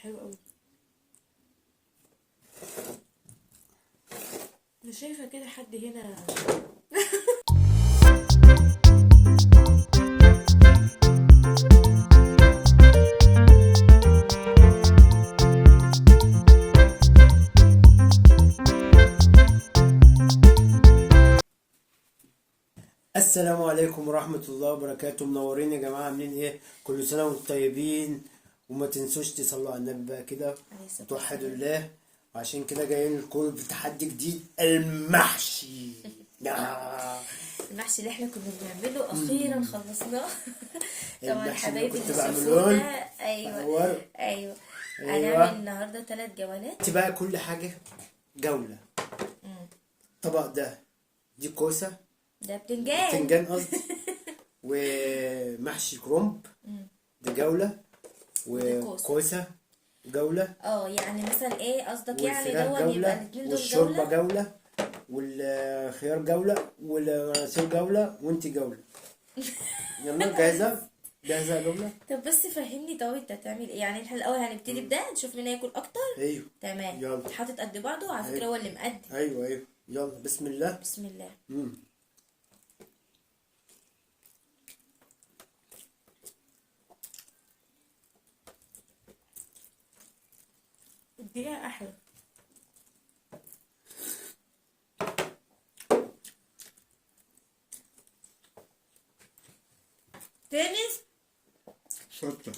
حلو قوي. مش شايفه كده حد هنا. السلام عليكم ورحمة الله وبركاته. منورين يا جماعة، عاملين ايه؟ كل سنة وانتم طيبين، وما تنسوش تصلوا على النبي بقى كده عليه الصلاة وتوحدوا والسلام. الله. وعشان كده جايين لكم بتحدي جديد، المحشي. المحشي اللي احنا كنا بنعمله اخيرا خلصناه. طبعا المحشي اللي حبايبي كنت اللي بعملون. شافونا. ايوه أور. ايوه. هنعمل ايوه. النهارده 3 جولات. انت بقى كل حاجة جولة. الطبق ده دي كوسة، ده بتنجان. بتنجان قصدي، ومحشي كرنب ده جولة، وده كوسة. وكوسة جولة، يعني مثلا ايه قصدك؟ يعني والفراخ دون يبقى جولة، الاتنين دول والشوربة جولة. جولة، والخيار جولة، والمناسير جولة، وانتي جولة. يلا جاهزة؟ جاهزة يا جولة؟ طب بس فهمني، طب انت هتعمل ايه؟ يعني احنا الاول هنبتدي بده نشوف مين هياكل اكتر. ايوه. تمام. يلا. حاطط قد بعضه على فكرة، أيوة. هو اللي مقد. ايوه ايوه، يلا بسم الله. بسم الله. الدقيقة احلى. تاني. شطة.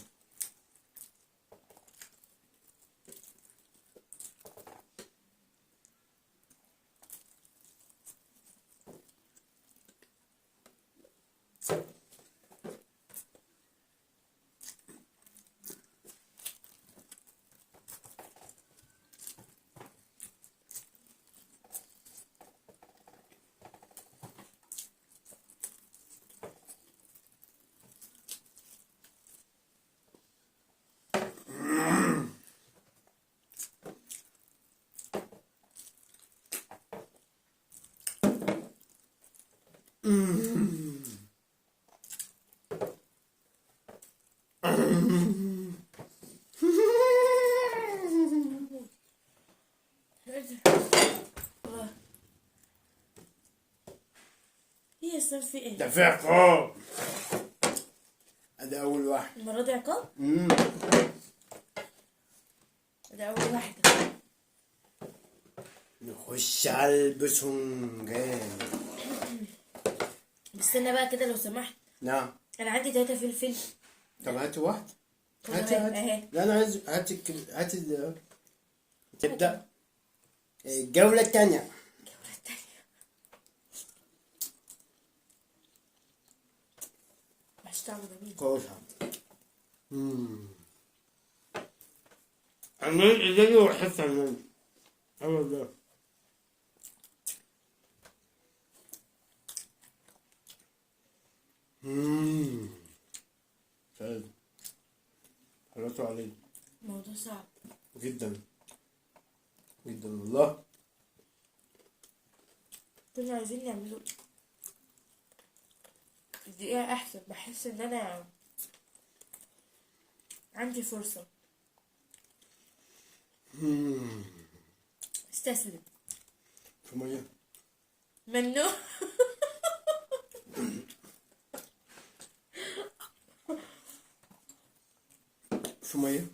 هي السبب في ايه؟ ده في عقاب. ادي اول واحد. المرة دي عقاب؟ ده أول واحدة. نخش على البسنجان. استنى بقى كده لو سمحت. نعم. أنا عندي 3 فلفل. طب هاتي واحد. هاتي تمام، هاتي. أهي. لا انا عايز هاتي تبدأ الجولة الثانية. الجولة التانية. مش طعمه جميل. كوسة. عمال إيدي وأحس عمال. أول ده. سعيد. حلوته علي. الموضوع صعب. جدا. جدا والله. كنا عايزين نعمله الدقيقة أحسن، بحس إن أنا عندي فرصة. استسلم. في مية. منه. في مية.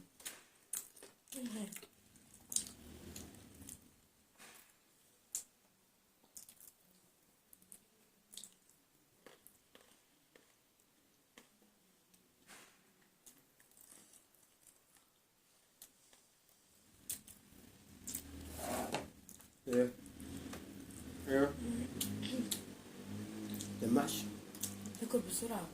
ايه ايه دمعش. تاكل بسرعة.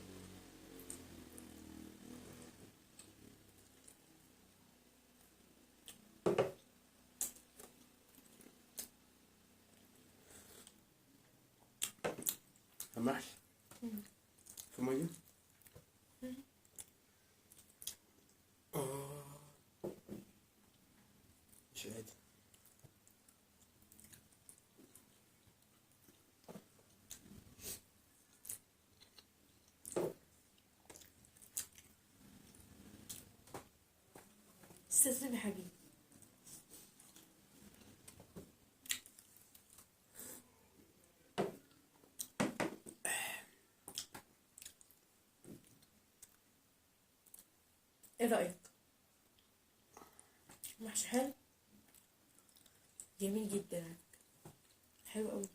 دمعش. في مية. مش قادر. استسلم يا حبيبي. ايه رأيك؟ محشي حلو؟ جميل جدا، حلو قوي.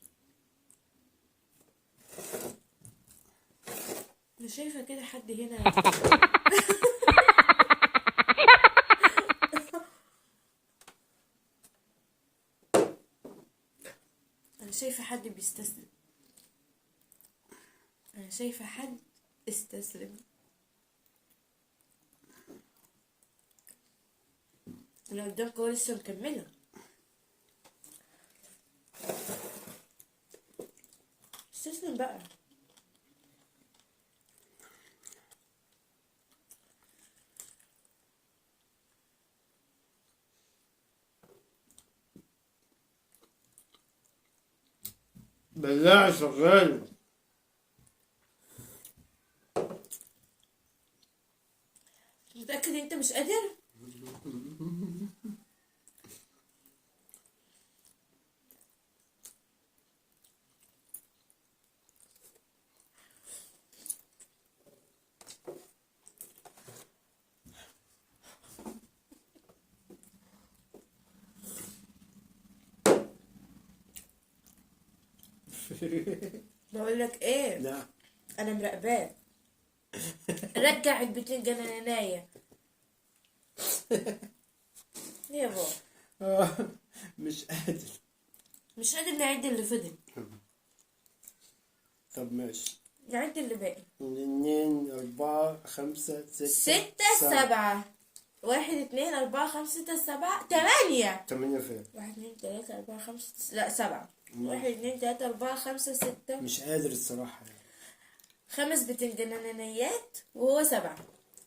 انا شايفه كده حد هنا. انا شايفه حد بيستسلم. انا شايفه حد استسلم. انا قدامك هو لسه مكمله. استسلم بقى. بلاعة شغال. متأكد انت مش قادر؟ بقول لك ايه، لا انا مراقباك. رجع البتنجان العناية يا بابا. مش قادر. مش قادر نعد اللي فضل. طب ماشي. نعد اللي باقي. 2 4 5 6 6 7. 1 2 4 5 6 7 8. 8 فين؟ 1 2 3 4 5 لا 7. 1 2 3 4 5 6. مش قادر الصراحة يعني. 5 بتنجانيات وهو 7.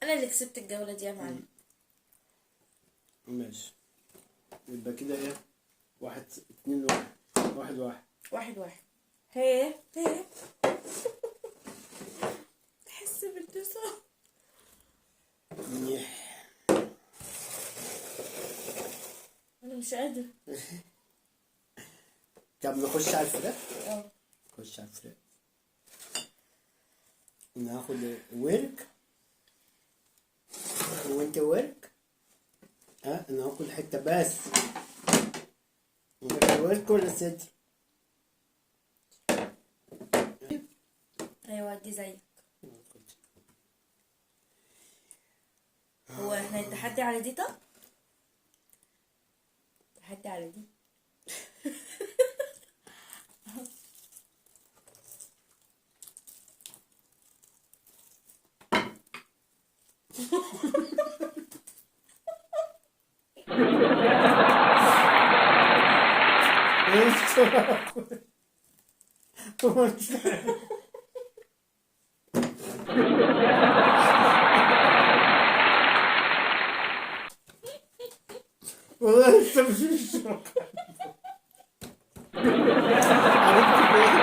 انا اللي كسبت الجولة دي يا معلم. ماشي. يبقى كده ايه؟ 1 2 1 1 1 1 1. هي تحس بالتصاق. انا مش قادر. طب نخش على الفراخ؟ اه نخش على الفراخ. ناخد ورك وانت ورك. انا هاكل حتة بس. انت ورك ولا صدر؟ ايوه دي زيك. هو احنا التحدي على دي؟ طب التحدي على دي. والله انت مش عرفت ليه؟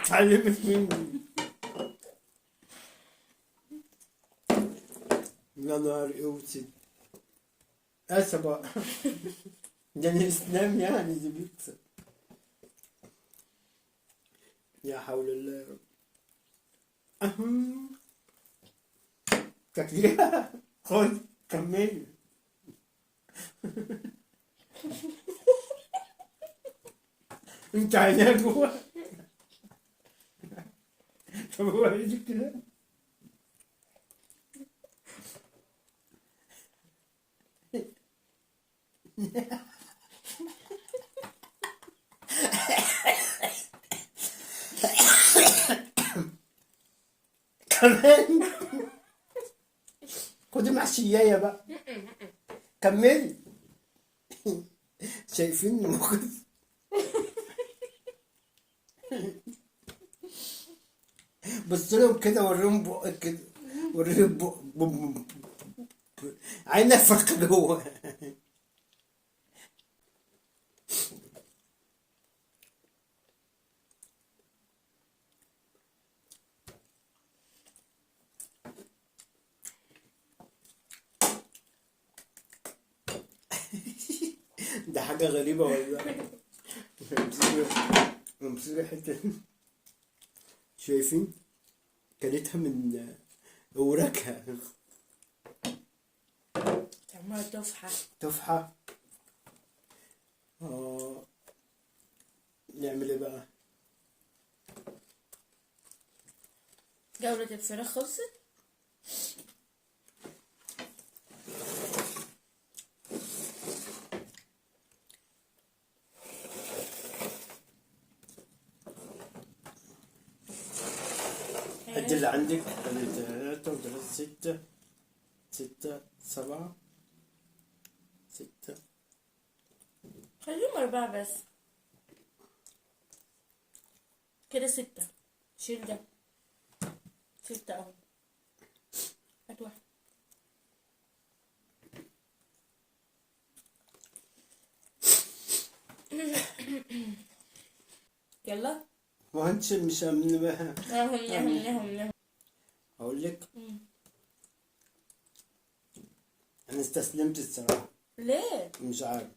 اتعلمت مني. يا نهار اسود. اسبق. ده الاسلام يعني اللي بيكسب. يا حول الله يا رب. تكليها. خد كمل. انت عينيها جوا. طب هو يجي كده. كمان. خدي محشية بقى. كملي. شايفين الموقف؟ بص لهم كده، وريهم بقك كده. وريهم بق عينك فرقة جوه. ده حاجة غريبة والله. امسكي حتة، شايفين؟ كلتها من اوراقها. طعمها تفحة. تفحة. نعمل ايه بقى؟ جولة الفراخ خلصت. عد اللي عندك. 3 و3 6 6 7 6. خليهم 4 بس كده. 6. شيل ده. 6 اهو. هات واحد. يلا. ما انت مش من بقى. نهم. اقول لك انا استسلمت الصراحة. ليه؟ مش عارف،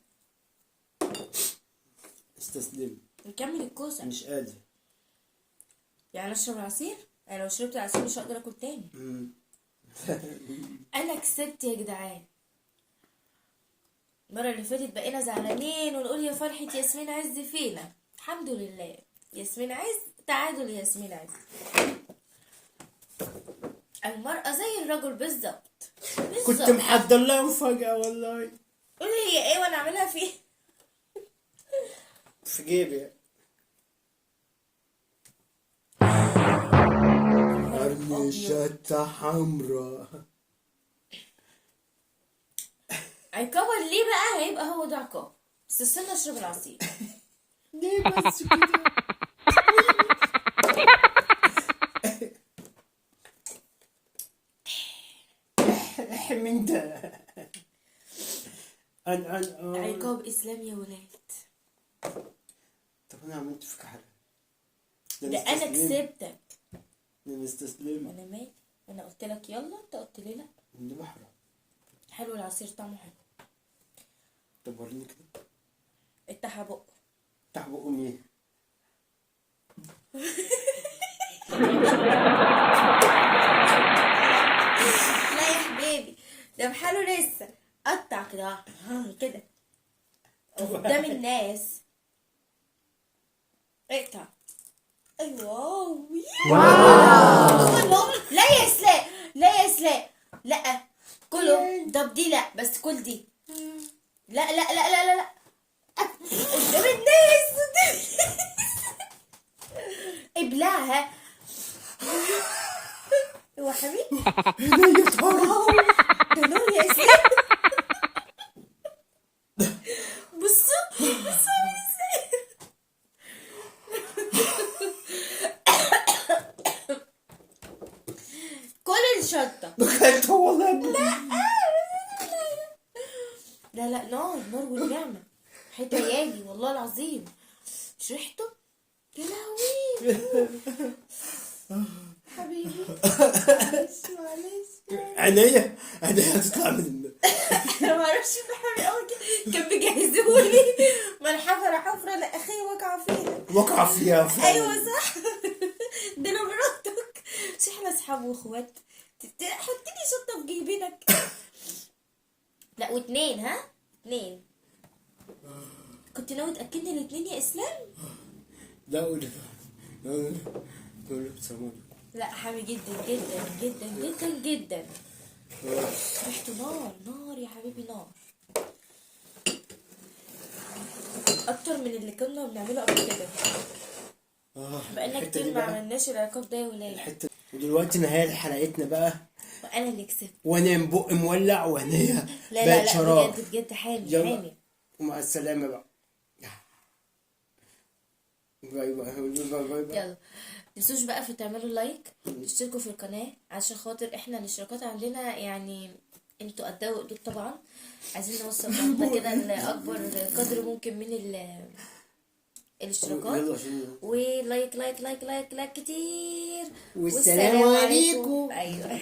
استسلمت. نكمل الكوسة. مش قادر. يعني اشرب العصير؟ انا لو شربت العصير مش هقدر اكل تاني. انا كسبت يا جدعان. المرة اللي فاتت بقينا زعلانين ونقول يا فرحة ياسمين عز فينا. الحمد لله ياسمين عز تعادل. ياسمين عز المرأة زي الرجل بالظبط. كنت محضر لها مفاجأة والله. قولي هي ايه وانا اعملها فيه. في جيبي قرن شطة حمراء. عقابا ليه بقى؟ هيبقى هو ده عقاب. بس استنى اشرب العصير. ليه بس كده؟ من ده. عقاب اسلام يا ولاد. طب انا عملت فيك حاجة؟ ده انا كسبتك. انا مستسلم. انا مالي؟ انا قلت لك يلا انت قلت لي لا. ده بحرة. حلو العصير طعمه حلو. طب وريني كده. افتح بقه. افتح بقه مين؟ لا يا حبيبي ده بحاله لسه. قطع كده كده قدام الناس. اقطع. ايوه. واو. لا يا اسلاء لا يا اسلاء لا. كله. طب دي لا بس كل دي. لا لا لا لا لا لا قدام الناس. ابلعها. هو حبيبي ده نور يا اسلام. بصوا ازاي. كل الشطة. بجد والله. لا نار والنعمة. حيت عيالي والله العظيم. مش ريحته يا لهوي. حبيبي معلش. عينيا هتطلع من انا ما اعرفش حبيبي اول كده كان بيجهزهولي. ما الحفره حفره لا اخي وقع فيها فيها. ايوه صح. ده انا مراتك. مش احنا اصحاب واخوات. حط لي شطه في جيبينك. لا و2 ها 2. كنت ناوي تاكلني ال2 يا اسلام. لا قولي بسلام. لا حامي جدا جدا جدا جدا جدا. ريحته نار يا حبيبي نار. اكتر من اللي كنا بنعمله قبل كده. بقالنا كتير ما عملناش العقاب ده يا ولاد. ودلوقتي نهاية حلقتنا بقى. وانا اللي كسبت. وانا بق مولع وهنية لا بقت شراب. بجد حامي يلا. حامي. ومع السلامة بقى. باي باي. يلا متنسوش بقى تعملوا لايك وتشتركوا في القناة عشان خاطر احنا الاشتراكات عندنا يعني انتوا قدها وقدود طبعا. عايزين نوصل ضغطنا كده لأكبر قدر ممكن من الاشتراكات. ولايك لايك لايك لايك لايك كتير. والسلام عليكم. ايوه.